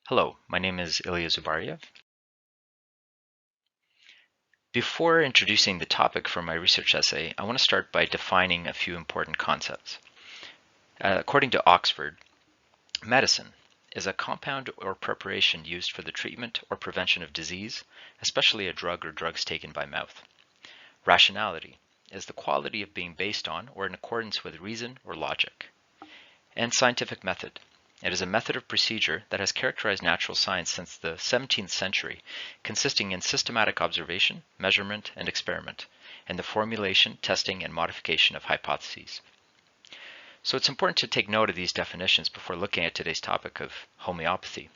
Hello, my name is Ilya Zubariev. Before introducing the topic for my research essay, I want to start by defining a few important concepts. According to Oxford, medicine is a compound or preparation used for the treatment or prevention of disease, especially a drug or drugs taken by mouth. Rationality is the quality of being based on or in accordance with reason or logic. And scientific method. It is a method of procedure that has characterized natural science since the 17th century, consisting in systematic observation, measurement, and experiment, and the formulation, testing, and modification of hypotheses. So it's important to take note of these definitions before looking at today's topic of homeopathy.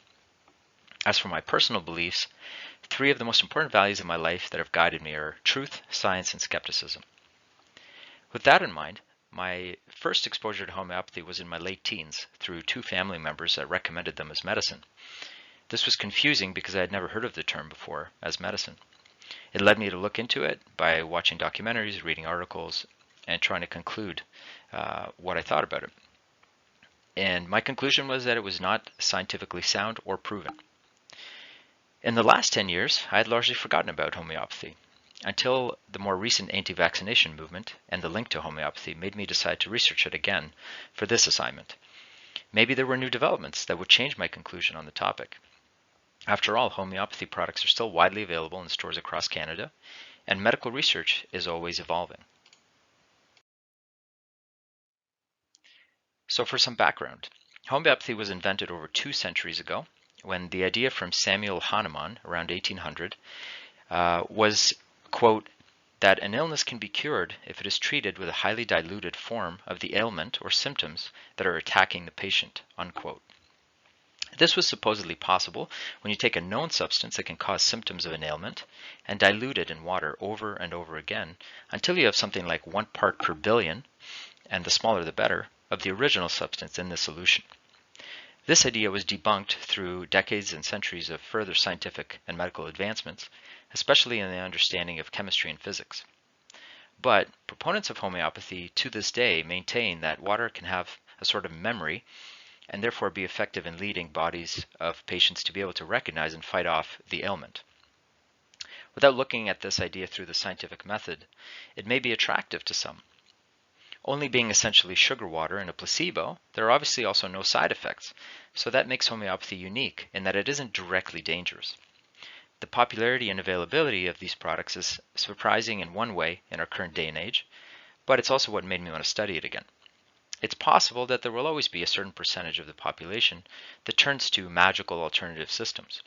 As for my personal beliefs, three of the most important values of my life that have guided me are truth, science, and skepticism. With that in mind, my first exposure to homeopathy was in my late teens through two family members that recommended them as medicine. This was confusing because I had never heard of the term before as medicine. It led me to look into it by watching documentaries, reading articles, and trying to conclude what I thought about it. And my conclusion was that it was not scientifically sound or proven. In the last 10 years, I had largely forgotten about homeopathy, until the more recent anti-vaccination movement and the link to homeopathy made me decide to research it again for this assignment. Maybe there were new developments that would change my conclusion on the topic. After all, homeopathy products are still widely available in stores across Canada, and medical research is always evolving. So for some background, homeopathy was invented over 2 centuries ago when the idea from Samuel Hahnemann around 1800 was, quote, that an illness can be cured if it is treated with a highly diluted form of the ailment or symptoms that are attacking the patient, unquote. This was supposedly possible when you take a known substance that can cause symptoms of an ailment and dilute it in water over and over again until you have something like 1 part per billion, and the smaller the better, of the original substance in the solution. This idea was debunked through decades and centuries of further scientific and medical advancements, especially in the understanding of chemistry and physics. But proponents of homeopathy to this day maintain that water can have a sort of memory and therefore be effective in leading bodies of patients to be able to recognize and fight off the ailment. Without looking at this idea through the scientific method, it may be attractive to some. Only being essentially sugar water and a placebo, there are obviously also no side effects, so that makes homeopathy unique in that it isn't directly dangerous. The popularity and availability of these products is surprising in one way in our current day and age, but it's also what made me want to study it again. It's possible that there will always be a certain percentage of the population that turns to magical alternative systems.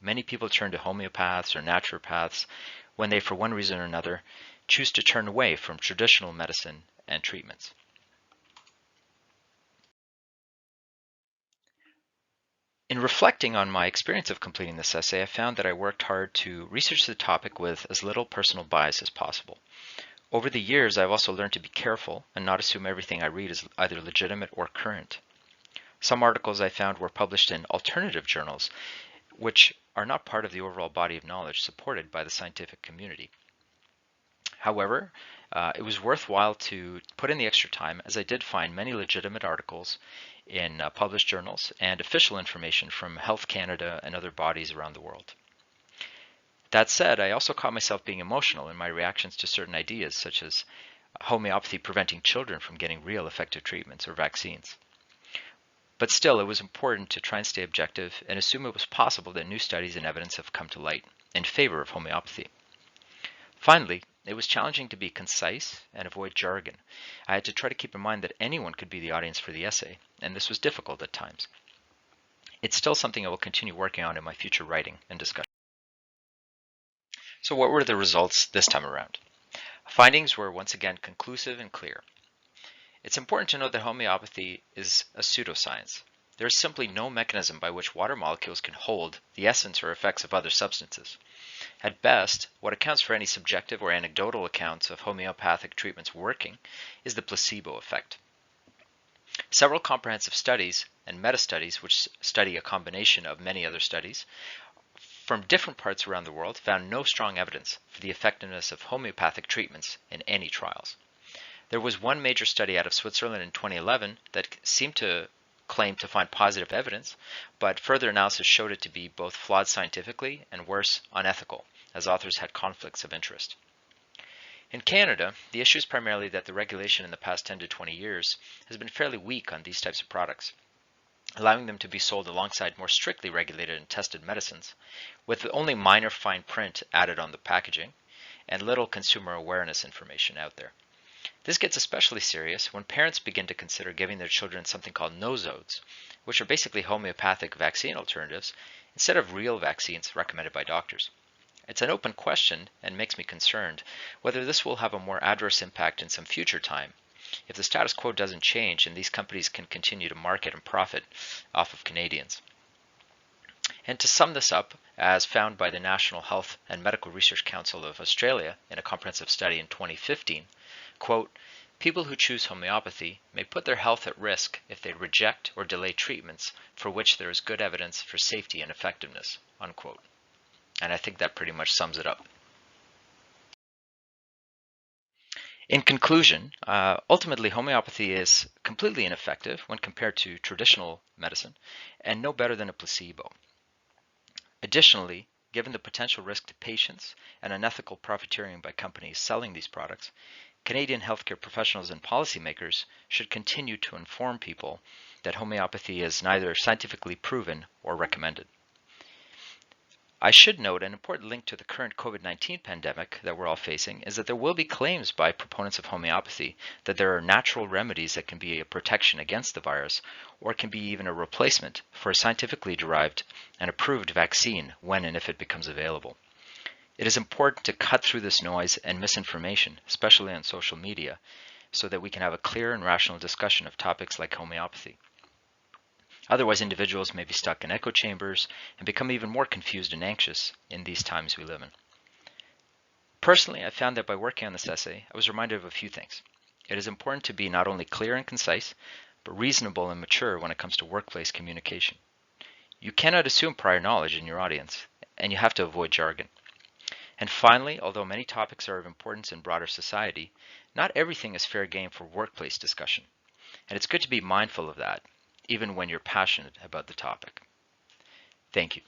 Many people turn to homeopaths or naturopaths when they, for one reason or another, choose to turn away from traditional medicine and treatments. In reflecting on my experience of completing this essay, I found that I worked hard to research the topic with as little personal bias as possible. Over the years, I've also learned to be careful and not assume everything I read is either legitimate or current. Some articles I found were published in alternative journals, which are not part of the overall body of knowledge supported by the scientific community. However, it was worthwhile to put in the extra time, as I did find many legitimate articles in published journals and official information from Health Canada and other bodies around the world. That said, I also caught myself being emotional in my reactions to certain ideas, such as homeopathy preventing children from getting real effective treatments or vaccines. But still, it was important to try and stay objective and assume it was possible that new studies and evidence have come to light in favor of homeopathy. Finally, it was challenging to be concise and avoid jargon. I had to try to keep in mind that anyone could be the audience for the essay, and this was difficult at times. It's still something I will continue working on in my future writing and discussion. So what were the results this time around? Findings were once again conclusive and clear. It's important to note that homeopathy is a pseudoscience. There is simply no mechanism by which water molecules can hold the essence or effects of other substances. At best, what accounts for any subjective or anecdotal accounts of homeopathic treatments working is the placebo effect. Several comprehensive studies and meta-studies, which study a combination of many other studies from different parts around the world, found no strong evidence for the effectiveness of homeopathic treatments in any trials. There was one major study out of Switzerland in 2011 that seemed to claimed to find positive evidence, but further analysis showed it to be both flawed scientifically and worse, unethical, as authors had conflicts of interest. In Canada, the issue is primarily that the regulation in the past 10 to 20 years has been fairly weak on these types of products, allowing them to be sold alongside more strictly regulated and tested medicines, with only minor fine print added on the packaging and little consumer awareness information out there. This gets especially serious when parents begin to consider giving their children something called nosodes, which are basically homeopathic vaccine alternatives instead of real vaccines recommended by doctors. It's an open question and makes me concerned whether this will have a more adverse impact in some future time if the status quo doesn't change and these companies can continue to market and profit off of Canadians. And to sum this up, as found by the National Health and Medical Research Council of Australia in a comprehensive study in 2015, quote, people who choose homeopathy may put their health at risk if they reject or delay treatments for which there is good evidence for safety and effectiveness, unquote. And I think that pretty much sums it up. In conclusion, ultimately homeopathy is completely ineffective when compared to traditional medicine and no better than a placebo. Additionally, given the potential risk to patients and unethical profiteering by companies selling these products, Canadian healthcare professionals and policymakers should continue to inform people that homeopathy is neither scientifically proven or recommended. I should note an important link to the current COVID-19 pandemic that we're all facing is that there will be claims by proponents of homeopathy that there are natural remedies that can be a protection against the virus or can be even a replacement for a scientifically derived and approved vaccine when and if it becomes available. It is important to cut through this noise and misinformation, especially on social media, so that we can have a clear and rational discussion of topics like homeopathy. Otherwise, individuals may be stuck in echo chambers and become even more confused and anxious in these times we live in. Personally, I found that by working on this essay, I was reminded of a few things. It is important to be not only clear and concise, but reasonable and mature when it comes to workplace communication. You cannot assume prior knowledge in your audience, and you have to avoid jargon. And finally, although many topics are of importance in broader society, not everything is fair game for workplace discussion. And it's good to be mindful of that, even when you're passionate about the topic. Thank you.